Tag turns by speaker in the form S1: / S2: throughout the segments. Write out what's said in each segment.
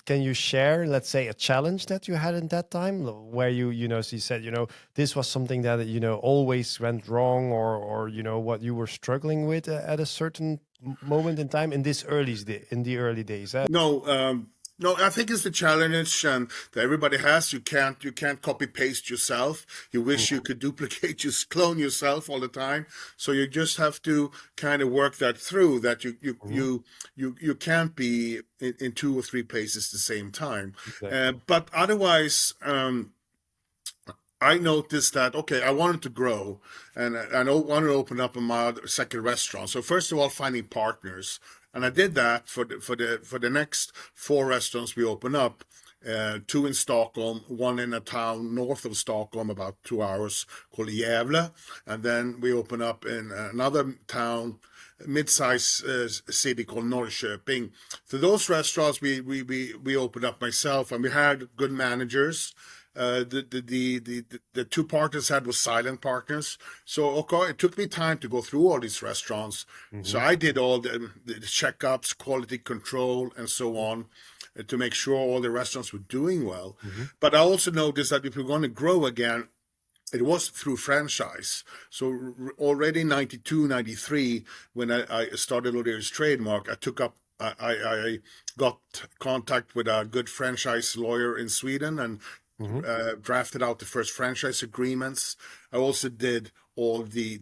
S1: can you share, let's say, a challenge that you had in that time where so you said, this was something that, always went wrong, or, what you were struggling with at a certain moment in time in in the early days?
S2: No, no, I think it's the challenge that everybody has. You can't copy paste yourself. You wish you could duplicate, just clone yourself all the time. So you just have to kind of work that through. That
S1: Mhm.
S2: you can't be in two or three places at the same time.
S1: Exactly.
S2: But otherwise, I noticed that, okay, I wanted to grow, and I wanted to open up my second restaurant. So first of all, finding partners, and I did that for the next four restaurants we opened up. Two in Stockholm, one in a town north of Stockholm, about 2 hours, called Gävle, and then we opened up in another town, mid-sized city called Norrköping. So those restaurants we opened up myself, and we had good managers. The two partners had was silent partners. So okay, it took me time to go through all these restaurants. So
S1: Hmm.
S2: I did all the checkups, quality control, and so on, to make sure all the restaurants were doing well.
S1: Hmm.
S2: But I also noticed that if we're going to grow again, it was through franchise. So already 92, 93, when I started O'Leary's trademark, I got contact with a good franchise lawyer in Sweden, and
S1: Hmm.
S2: drafted out the first franchise agreements. I also did all the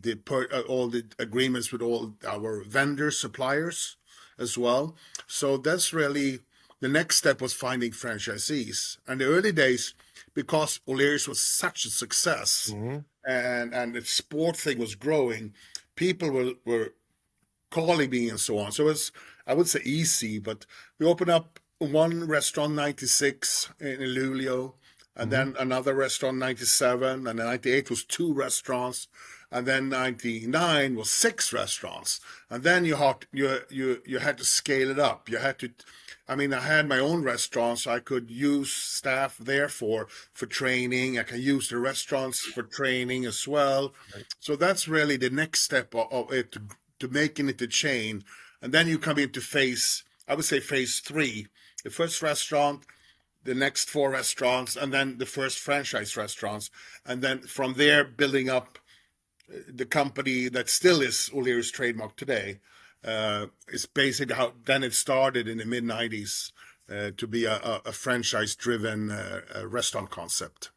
S2: agreements with all our vendors, suppliers as well. So that's really the next step, was finding franchisees. And the early days, because O'Leary's was such a success,
S1: Hmm.
S2: and the sport thing was growing, people were calling me and so on. So it's, I would say, easy, but we opened up one restaurant 96 in Luleå, and
S1: Hmm.
S2: then another restaurant 97, and then 98 was two restaurants, and then 99 was six restaurants. And then you had to scale it up. You had to, I mean, I had my own restaurant, so I could use staff there for training. I can use the restaurants for training as well.
S1: Right.
S2: So that's really the next step of it, to making it a chain. And then you come into phase, I would say phase three, the first restaurant, the next four restaurants, and then the first franchise restaurants. And then from there, building up the company that still is O'Leary's trademark today. Is basically how then it started in the mid 90s, to be a franchise driven restaurant concept.